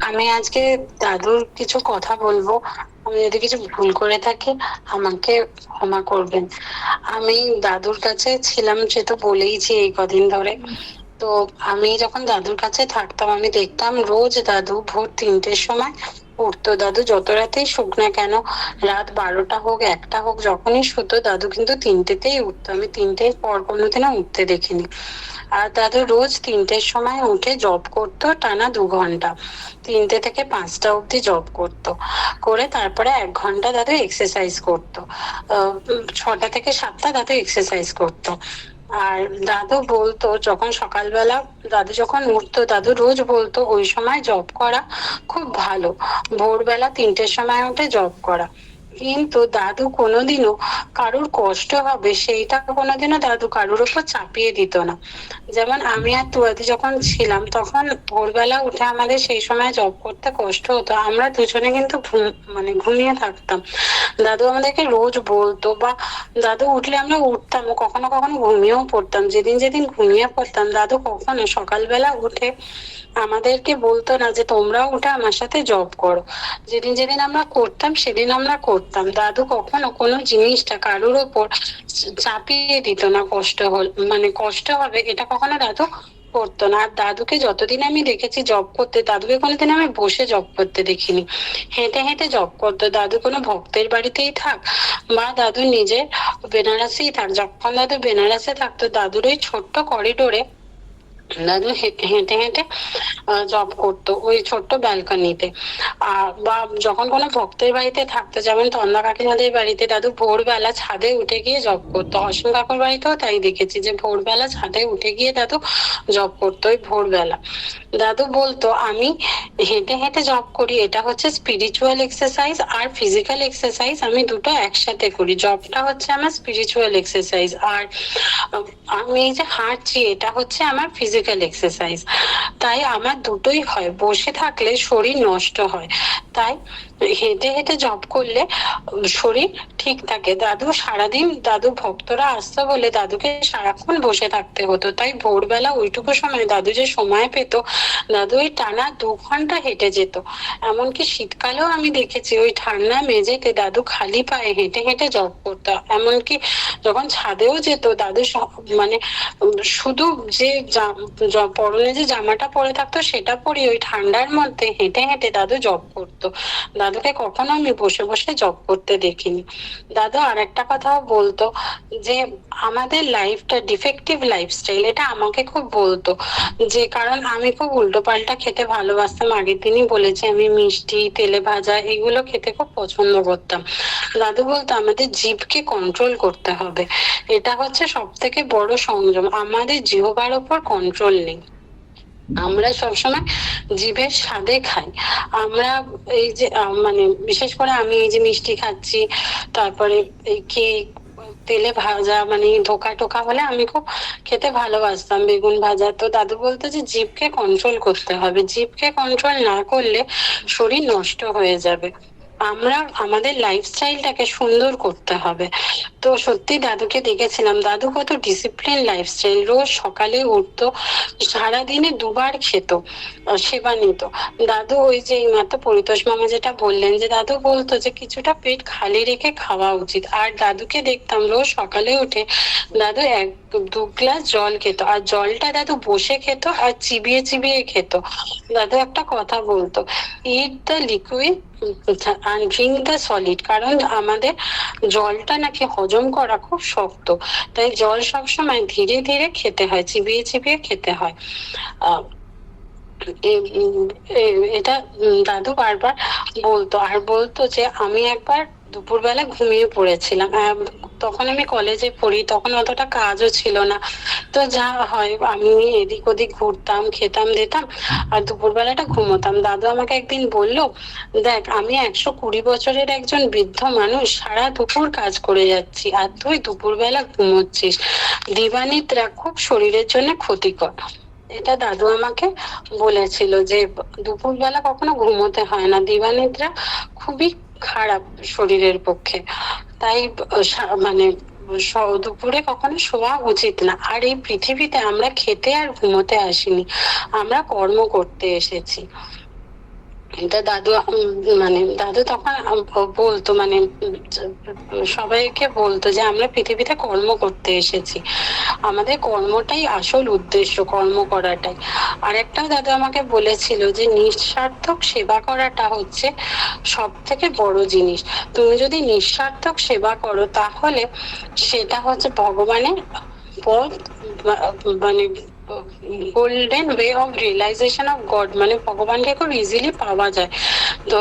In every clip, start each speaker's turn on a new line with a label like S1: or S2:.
S1: আমি আজকে দাদুর কিছু কথা বলবো। আমি যদি কিছু ভুল করে থাকি আমাকে ক্ষমা করবেন। আমি দাদুর কাছে ছিলাম, সে তো বলেইছি এই কদিন ধরে। তো আমি যখন দাদুর কাছে থাকতাম আমি দেখতাম রোজ দাদু ভোর 3টের সময় উঠতো। দাদু যত রাতেই শুক না কেন, রাত 12টা হোক 1টা হোক, যখনই শুতো দাদু কিন্তু 3টেতেই উঠতো। আমি 3টের পর কোনোদিনও উঠতে দেখিনি। আর দাদু রোজ 3টের সময় উঠে জব করতো টানা 2 ঘন্টা। 3টে থেকে 5টা অব্দি জব করতো, করে তারপরে 1 ঘন্টা দাদু এক্সারসাইজ করতো। 6টা থেকে 7টা দাদু এক্সারসাইজ করতো। আর দাদু বলতো যখন সকালবেলা দাদু যখন উঠতো দাদু রোজ বলতো ওই সময় জব করা খুব ভালো, ভোরবেলা 3টের সময় উঠে জব করা। কিন্তু দাদু কোনোদিনও কারুর কষ্ট হবে সেইটা কোনোদিনও দাদু কারুর উপর চাপিয়ে দিত না। যেমন আমি আর তুয়াদি যখন ছিলাম তখন ভোরবেলা উঠে আমাদের সেই সময় জব করতে কষ্ট হতো, আমরা দুজনে কিন্তু ঘুমিয়ে থাকতাম। দাদু আমাদেরকে রোজ বলতো, বা দাদু উঠলে আমরা উঠতাম, কখনো কখনো ঘুমিয়েও পড়তাম। যেদিন যেদিন ঘুমিয়ে পড়তাম দাদু কখনো সকালবেলা উঠে আমাদেরকে বলতো না যে তোমরাও উঠে আমার সাথে জব করো। যেদিন যেদিন আমরা করতাম সেদিন আমরা করতাম। দাদু কখনো কোনো জিনিসটা কারুর ওপর চাপিয়ে দিত না। কষ্ট হবে এটা কখনো দাদু করতো না। আর দাদুকে যতদিন আমি দেখেছি জব করতে, দাদুকে কোনোদিন আমি বসে জব করতে দেখিনি। হেঁটে হেঁটে জব করতো। দাদু কোনো ভক্তের বাড়িতেই থাক বা দাদু নিজের বেনারসেই থাক, যখন দাদু বেনারসে থাকতো দাদুর ওই ছোট্ট করিডোরে দাদু হেঁটে হেঁটে হেঁটে জব করতো ওই ছোট্ট ব্যালকনিতে। বা যখন কোনো ভক্তের বাড়িতে থাকতো, যেমন তন্দা কাকিমাদের বাড়িতে দাদু ভোরবেলা ছাদে উঠে গিয়ে জব করতো। অসীম কাকুর বাড়িতেও তাই দেখেছি যে ভোরবেলা ছাদে উঠে গিয়ে দাদু জব করতো ওই ভোরবেলা। দাদু বলতো আমি হেঁটে হেঁটে জব করি, এটা হচ্ছে স্পিরিচুয়াল এক্সারসাইজ আর ফিজিক্যাল এক্সারসাইজ, আমি দুটো একসাথে করি। জবটা হচ্ছে আমার স্পিরিচুয়াল এক্সারসাইজ, আর আমি এই যে হাঁটছি এটা হচ্ছে আমার ফিজিক্যাল এক্সারসাইজ। তাই আমার দুটোই হয়, বসে থাকলে শরীর নষ্ট হয়। তাই হেঁটে হেঁটে জব করলে শরীর ঠিক থাকে। দাদু সারাদিন দাদু ভক্তরা আসতো বলে দাদুকে সারাক্ষণ বসে থাকতে হতো, তাই ভোরবেলা ওইটুকু সময় দাদু যে সময় পেত দাদু ওই টানা 2 ঘন্টা হেঁটে যেত। এমনকি শীতকালেও আমি দেখেছি ওই ঠান্ডা মেঝেতে দাদু খালি পায়ে হেঁটে হেঁটে জব করতো। এমনকি যখন ছাদেও যেত দাদু শুধু যে পরনে যে জামাটা পরে থাকতো সেটা পরে ওই ঠান্ডার মধ্যে হেঁটে হেঁটে দাদু জব করতো। দাদুকে কখনো আমি বসে বসে জব করতে দেখিনি। দাদু আর একটা কথাও বলতো যে আমাদের লাইফটা ডিফেক্টিভ লাইফস্টাইল, এটা আমাকে খুব বলতো। যে কারণ আমি খুব উল্টো পাল্টা খেতে ভালোবাসতাম, আগের দিনই বলেছি আমি মিষ্টি তেলে ভাজা এগুলো খেতে খুব পছন্দ করতাম। দাদু বলতো আমাদের জিভকে কন্ট্রোল করতে হবে, এটা হচ্ছে সব থেকে বড় সংযম। আমাদের জিহ্বার ওপর কন্ট্রোল নেই, আমরা সবসময় জিভের স্বাদে খাই। আমরা এই যে বিশেষ করে আমি এই যে মিষ্টি খাচ্ছি, তারপরে এই কেক, তেলে ভাজা ধোকা টোকা হলে আমি খুব খেতে ভালোবাসতাম, বেগুন ভাজা। তো দাদু বলতো যে জিভকে কন্ট্রোল করতে হবে, জিভকে কন্ট্রোল না করলে শরীর নষ্ট হয়ে যাবে। আমরা আমাদের লাইফস্টাইলটাকে সুন্দর করতে হবে। তো সত্যি দাদুকে দেখেছিলাম, দাদু কত ডিসিপ্লিন লাইফস্টাইল। রোজ সকালে উঠতো, সারাদিনে 2বার খেত, সেবা নিত। দাদু ওই যে এই মাত্র পরিতোষ মামা যেটা বললেন যে দাদু বলতো যে কিছুটা পেট খালি রেখে খাওয়া উচিত। আর দাদুকে দেখতাম রোজ সকালে উঠে দাদু 1-2 গ্লাস জল খেত, আর জলটা দাদু বসে খেত আর চিবিয়ে চিবিয়ে খেত। দাদু একটা কথা বলতো, ইট দ্য লিকুইড আর ড্রিঙ্ক দ্য সলিড, কারণ আমাদের জলটা নাকি হজম করা খুব শক্ত, তাই জল সবসময় ধীরে ধীরে খেতে হয়, চিবিয়ে চিবিয়ে খেতে হয়। আহ এটা দাদু বারবার বলতো। আর বলতো যে আমি একবার দুপুরবেলা ঘুমিয়ে পড়েছিলাম, তখন আমি কলেজে পড়ি, তখন অতটা কাজও ছিল না। তো যা হয় আমি এদিক ওদিক ঘুরতাম, খেতাম দিতাম, আর দুপুরবেলাটা ঘুমোতাম। দাদু আমাকে একদিন বললো, দেখ আমি 120 বছরের একজন বৃদ্ধ মানুষ, সারা দুপুর কাজ করে যাচ্ছি আর তুই দুপুরবেলা ঘুমোচ্ছিস, দিবানিদ্রা খুব শরীরের জন্য ক্ষতিকর। এটা দাদু আমাকে বলেছিল যে দুপুরবেলা কখনো ঘুমোতে হয় না, দিবানিদ্রা খুবই খারাপ শরীরের পক্ষে। তাই দুপুরে কখনো শোয়া উচিত না। আর এই পৃথিবীতে আমরা খেতে আর ঘুমোতে আসিনি, আমরা কর্ম করতে এসেছি। এটা দাদু মানে দাদু তখন বলতো, মানে সবাইকে বলতো যে আমরা পৃথিবীতে কর্ম করতে এসেছি, আমাদের কর্মটাই আসল উদ্দেশ্য, কর্ম করাটাই। আর একটাও দাদু আমাকে বলেছিল যে নিঃস্বার্থক সেবা করাটা হচ্ছে সব থেকে বড় জিনিস। তুমি যদি নিঃস্বার্থক সেবা করো তাহলে সেটা হচ্ছে ভগবানের পথ, মানে golden way of realisation of God, মানে ভগবানকে খুব ইজিলি পাওয়া যায়। তো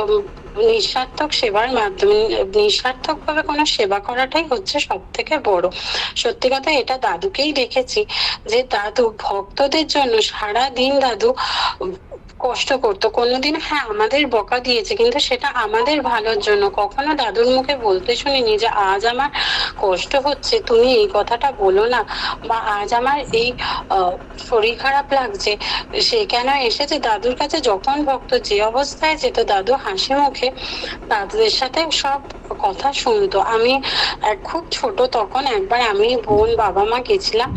S1: নিঃস্বার্থক সেবার মাধ্যমে, নিঃস্বার্থক ভাবে কোনো সেবা করাটাই হচ্ছে সব থেকে বড়। সত্যি কথা, এটা দাদুকেই দেখেছি যে দাদু ভক্তদের জন্য সারা দিন দাদু কষ্ট করতো। কোনোদিন হ্যাঁ আমাদের বকা দিয়েছে, কিন্তু সেটা আমাদের ভালোর জন্য। কখনো দাদুর মুখে বলতে শুনিনি যে আজ আমার কষ্ট হচ্ছে, তুমি এই কথাটা বলো না, বা আজ আমার এই শরীর খারাপ লাগছে, সে কেন এসেছে। দাদুর কাছে যখন ভক্ত যে অবস্থায় যেত, দাদু হাসি মুখে দাদুদের সাথে সব কথা শুনতো। আমি খুব ছোট তখন, একবার আমি, বোন, বাবা মা গেছিলাম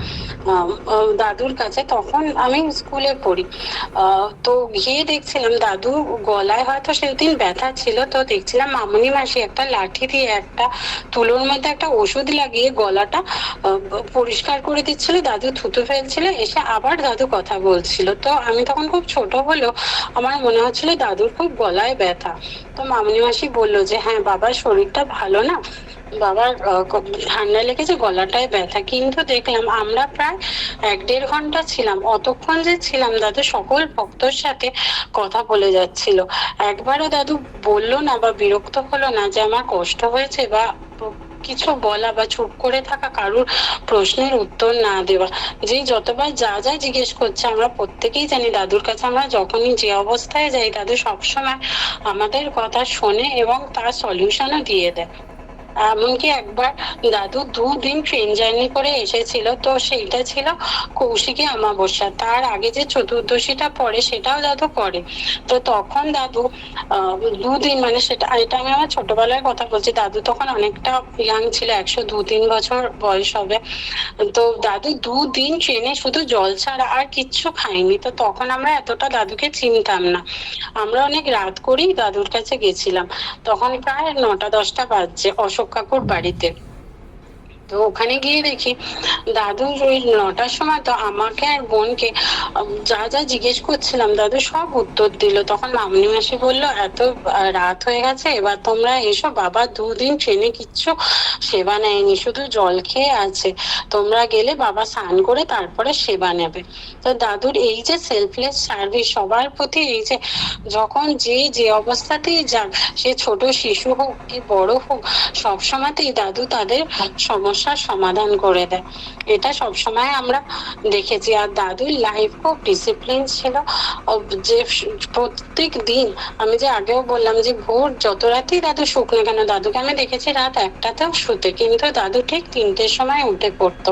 S1: দাদুর কাছে, তখন আমি স্কুলে পড়ি। তো গিয়ে দেখছিলাম দাদু গলায় হয়তো সেদিন ব্যথা ছিল, তো দেখছিলাম মামুনি মাসি একটা লাঠি দিয়ে একটা তুলোর মধ্যে একটা ওষুধ লাগিয়ে গলাটা পরিষ্কার করে দিচ্ছিল। দাদু থুতু ফেলছিল, এসে আবার দাদু কথা বলছিল। তো আমি তখন খুব ছোট হলেও আমার মনে হচ্ছিল দাদুর খুব গলায় ব্যথা। তো মামুনি মাসি বললো যে হ্যাঁ বাবার শরীরটা ভালো না, বাবার ঠান্ডা লেগেছে, গলাটায় ব্যথা। কিন্তু দেখলাম আমরা প্রায় 1-1.5 ঘন্টা ছিলাম। অতক্ষণ যে ছিলাম দাদু সকল ভক্তর সাথে কথা বলে যাচ্ছিল। একবারও দাদু বললো না বা বিরক্ত হলো না যে আমার কষ্ট হয়েছে, বা কিছু বলা বা চুপ করে থাকা, কারুর প্রশ্নের উত্তর না দেওয়া। যেই যতবার যা যা জিজ্ঞেস করছে, আমরা প্রত্যেকেই জানি দাদুর কাছে আমরা যখনই যে অবস্থায় যাই, দাদু সবসময় আমাদের কথা শোনে এবং তার সলিউশনও দিয়ে দেয়। এমনকি একবার দাদু 2 দিন ট্রেন জার্নি করে এসেছিল, তো সেইটা ছিল কৌশিকী অমাবস্যা। তার আগে যে চতুর্দশীটা পড়ে সেটাও দাদু করে। তো তখন দাদু 2 দিন, মানে সেটা, এটা আমি আমার ছোটবেলার কথা বলছি, দাদু তখন অনেকটা ইয়াং ছিল, 102-3 বছর বয়স হবে। তো দাদু 2 দিন ট্রেনে শুধু জল ছাড়া আর কিচ্ছু খাইনি। তো তখন আমরা এতটা দাদুকে চিনতাম না, আমরা অনেক রাত করেই দাদুর কাছে গেছিলাম। তখন প্রায় 9টা-10টা বাজছে অশোক কাকুর বাড়িতে। তো ওখানে গিয়ে দেখি দাদু ওই 9টার সময় তো আমাকে আর বোনকে যা যা জিজ্ঞেস করছিলাম দাদু সব উত্তর দিল। তখন মামনি মাসি বললো এত রাত হয়ে গেছে, এবার তোমরা এসো, বাবা 2 দিন ট্রেনে কিচ্ছু সেবা নেয়নি, শুধু জল খেয়ে আছে, তোমরা গেলে বাবা স্নান করে তারপরে সেবা নেবে। তো দাদুর এই যে সেলফলেস সার্ভিস সবার প্রতি, এই যে যখন যে অবস্থাতেই যাক, সে ছোট শিশু হোক কি বড় হোক, সবসময়তেই দাদু তাদের সমস্যার সমাধান করে দেয়। এটা সবসময় আমরা দেখেছি। আর দাদুর লাইফ খুব ডিসিপ্লিন ছিল, যে প্রত্যেক দিন, আমি যে আগেও বললাম যে ভোর যত রাতেই দাদু শুক না কেন, দাদুকে আমি দেখেছি রাত 1টাতেও শুতে, কিন্তু দাদু ঠিক 3টের সময় উঠে পড়তো।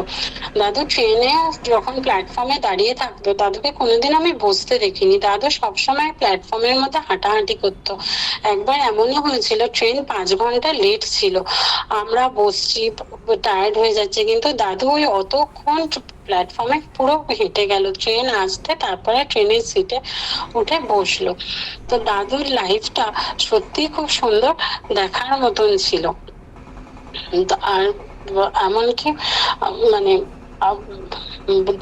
S1: দাদু ট্রেনে যখন প্ল্যাটফর্মে দাঁড়িয়ে থাকতো, দাদুকে কোনোদিন আমি বসতে দেখিনি, দাদু সবসময় প্ল্যাটফর্মের মধ্যে হাঁটাহাঁটি করতো। একবার এমনও হয়েছিল ট্রেন 5 ঘন্টা লেট ছিল, আমরা বসছি, টায়ার্ড হয়ে যাচ্ছে, কিন্তু দাদু ওই অতক্ষণ প্ল্যাটফর্মে পুরো হেঁটে গেল ট্রেন আসতে, তারপরে ট্রেনের সিটে উঠে বসলো। তো দাদুর লাইফটা সত্যি খুব সুন্দর, দেখার মতন ছিল। আর এমনকি মানে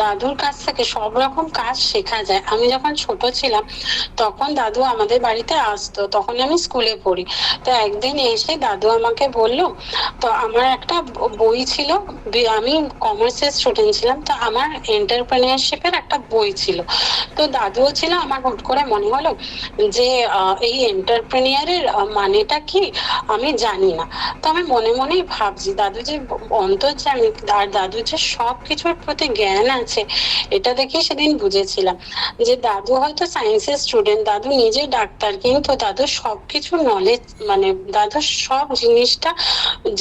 S1: দাদুর কাছ থেকে সব রকম কাজ শেখা যায়। আমি যখন ছোট ছিলাম তখন দাদু আমাদের বাড়িতে আসতো, তখন আমি স্কুলে পড়ি। তো একদিন এসে দাদু আমাকে বললো, তো আমার একটা বই ছিল, আমি কমার্সের স্টুডেন্ট ছিলাম, তো আমার এন্টারপ্রেনিয়ারশিপের একটা বই ছিল। তো দাদুও ছিল, আমার হুট করে মনে হলো যে এই এন্টারপ্রেনিয়ারের মানেটা কি আমি জানি না। তো আমি মনে মনেই ভাবছি দাদু যে অন্তর্যামী, আর দাদু যে সব কিছুর প্রতি জ্ঞান আছে, এটা দেখে সেদিন বুঝেছিলাম যে দাদু হয়তো সায়েন্সের স্টুডেন্ট, দাদু নিজে ডাক্তার, কিন্তু দাদু সবকিছু নলেজ, মানে দাদু সব জিনিসটা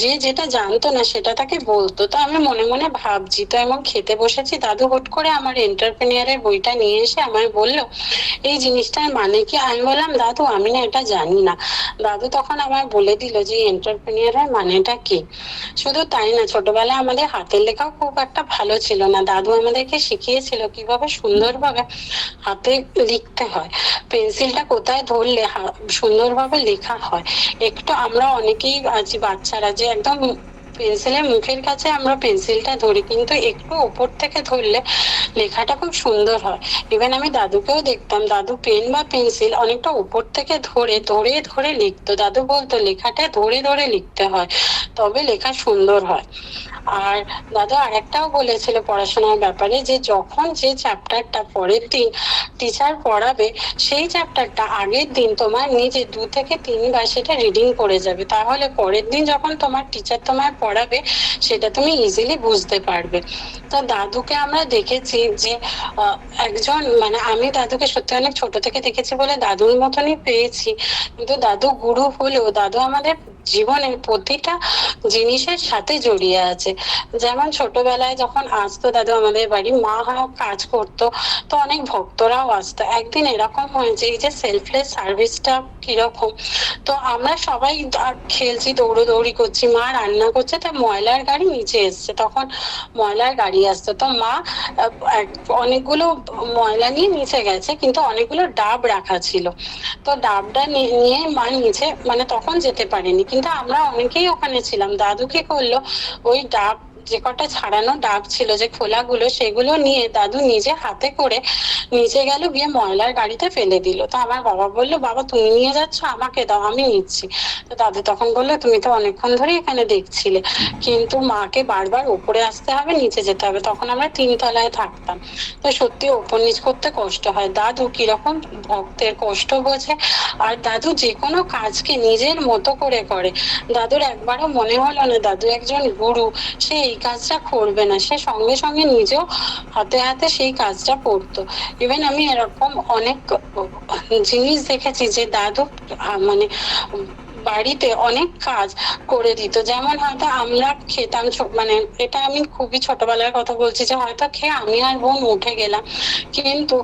S1: যে যেটা জানতো না সেটা তাকে বলতো। তো আমি মনে মনে ভাবছি, তো এমন খেতে বসেছি, দাদু হুট করে আমার এন্টারপ্রেনিয়ারের বইটা নিয়ে এসে আমায় বললো এই জিনিসটার মানে কি। আমি বললাম দাদু আমি না এটা জানি না। দাদু তখন আমায় বলে দিল যে এন্টারপ্রেনিয়ারের মানেটা কি। শুধু তাই না, ছোটবেলায় আমাদের হাতের লেখাও খুব একটা ভালো ছিল না। দাদু দাদু আমাদেরকে শিখিয়েছিল কিভাবে সুন্দরভাবে হাতে লিখতে হয়, পেন্সিলটা কোথায় ধরলে সুন্দরভাবে লেখা হয়। একটু আমরা অনেকেই আছি বাচ্চারা যে একদম পেন্সিলের মুখের কাছে আমরা পেন্সিলটা ধরি, কিন্তু একটু ওপর থেকে ধরলে লেখাটা খুব সুন্দর হয়। ইভেন আমি দাদুকেও দেখতাম, দাদু পেন বা পেন্সিল অনেকটা উপর থেকে ধরে ধরে ধরে লিখতো। দাদু বলতো লেখাটা ধরে ধরে লিখতে হয়, তবে লেখা সুন্দর হয়। আর দাদু আরেকটাও বলেছিল পড়াশোনার ব্যাপারে, যে যখন যে চ্যাপ্টারটা পরের দিন টিচার পড়াবে, সেই চ্যাপ্টারটা আগের দিন তোমার নিজে 2 থেকে 3 বার সেটা রিডিং করে যাবে, তাহলে পরের দিন যখন তোমার টিচার তোমায় পড়াবে সেটা তুমি ইজিলি বুঝতে পারবে। তো দাদুকে আমরা দেখেছি যে একজন, মানে আমি দাদুকে সত্যি অনেক ছোট থেকে দেখেছি বলে দাদুর মতনই পেয়েছি, কিন্তু দাদু গুরু হলেও দাদু আমাদের জীবনের প্রতিটা জিনিসের সাথে জড়িয়ে আছে। যেমন ছোটবেলায় যখন আসতো দাদু আমাদের বাড়ি, মা কাজ করতো, তো অনেক ভক্তরাও আসতো। একদিন এরকম হয়েছে, এই যে সেলফলেস সার্ভিসটা কিরকম, তো আমরা সবাই খেলছি, দৌড়োদৌড়ি করছি, মা রান্না করছে, তো ময়লার গাড়ি নিচে এসছে, তখন ময়লার গাড়ি আসতো, তো মা অনেকগুলো ময়লা নিয়ে নিচে গেছে, কিন্তু অনেকগুলো ডাব রাখা ছিল, তো ডাবটা নিয়ে মা নিচে মানে তখন যেতে পারেনি, কিন্তু আমরা অনেকেই ওখানে ছিলাম। দাদু কি করলো, ওই ডাব যে কটা ছাড়ানো ডাব ছিল, যে খোলাগুলো, সেগুলো নিয়ে দাদু নিজে হাতে করে নিচে গেল, গিয়ে ময়লার গাড়িতে ফেলে দিল। তো আমার বাবা বললো, বাবা তুমি নিয়ে যাচ্ছ, আমাকে দাও, আমি নিচ্ছি। তো দাদু তখন বললো, তুমি তো অনেকক্ষণ ধরে এখানে দেখছিলে, কিন্তু মাকে বারবার উপরে আসতে হবে, নিচে যেতে হবে। তখন আমরা 3 তলায় থাকতাম, তো সত্যি ওপর নিচ করতে কষ্ট হয়। দাদু কিরকম ভক্তের কষ্ট বোঝে, আর দাদু যে কোনো কাজকে নিজের মতো করে করে। দাদুর একবারও মনে হলো না দাদু একজন গুরু, সে এই কাজটা করবে না, সে সঙ্গে সঙ্গে নিজেও হাতে হাতে সেই কাজটা করতো। ইভেন আমি এরকম অনেক জিনিস দেখেছি যে দাদু মানে বাড়িতে অনেক কাজ করে দিত। যেমন হয়তো আমরা খেতাম, মানে এটা আমি খুবই ছোটবেলার কথা বলছি, যে হয়তো খেয়ে আমি আর বোন উঠে গেলাম, কিন্তু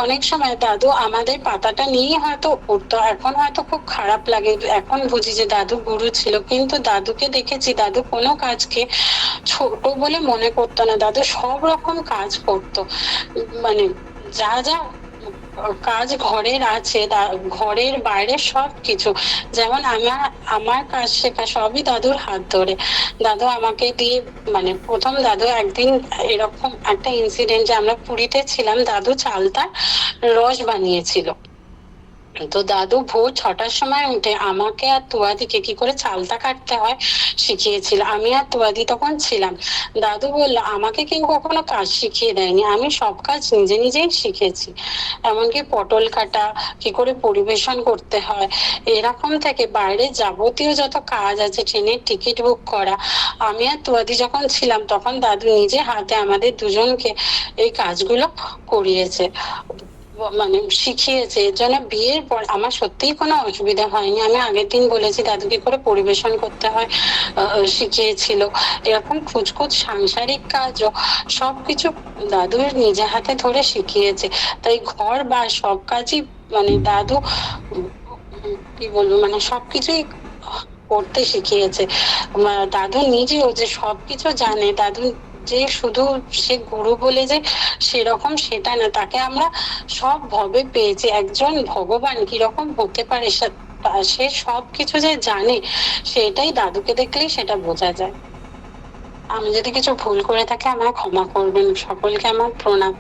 S1: অনেক সময় দাদু আমাদের পাতাটা নিয়ে হয়তো উঠতো। এখন হয়তো খুব খারাপ লাগে, এখন বুঝি যে দাদু গুরু ছিল, কিন্তু দাদুকে দেখেছি দাদু কোনো কাজকে ছোট বলে মনে করতো না, দাদু সব রকম কাজ করতো। মানে যা যা কাজ ঘরের আছে, ঘরের বাইরে সবকিছু, যেমন আমার কাজ শেখা সবই দাদুর হাত ধরে। দাদু আমাকে দিয়ে, মানে প্রথম দাদু একদিন এরকম একটা ইনসিডেন্ট, যে আমরা পুরীতে ছিলাম, দাদু চালতার রস বানিয়েছিল। তো দাদু ভোর 6টার সময় উঠে আমাকে আর তুয়াদিকে কি করে চালতা কাটতে হয় শিখিয়েছিল। আমি আর তুয়াদি তখন ছিলাম। দাদু বললো, আমাকে কেউ কখনো কাজ শিখিয়ে দেয়নি, আমি সব কাজ নিজে নিজেই শিখেছি, এমনকি পটল কাটা, কি করে পরিবেশন করতে হয়, এরকম থেকে বাইরে যাবতীয় যত কাজ আছে, ট্রেনের টিকিট বুক করা, আমি আর তুয়াদি যখন ছিলাম তখন দাদু নিজে হাতে আমাদের দুজনকে এই কাজগুলো করিয়েছে, মানে শিখিয়েছে। এর জন্য বিয়ের পর আমার সত্যিই কোনো অসুবিধা হয়নি। আমি আগের দিন বলেছি দাদুকে করে পরিবেশন করতে হয় শিখিয়েছিল। এরকম খুঁজখুঁজ সাংসারিক কাজও সবকিছু দাদু নিজে হাতে ধরে শিখিয়েছে। তাই ঘর বা সব কাজই মানে দাদু কি বলবো, মানে সবকিছুই করতে শিখিয়েছে। দাদু নিজেও যে সবকিছু জানে, দাদু যে শুধু সে গুরু বলে যে সেরকম সেটা না, তাকে আমরা সব ভাবে পেয়েছি। একজন ভগবান কিরকম হতে পারে, সে সবকিছু যে জানে, সেটাই দাদুকে দেখলেই সেটা বোঝা যায়। আমি যদি কিছু ভুল করে থাকি আমায় ক্ষমা করবেন, সকলকে আমার প্রণাম।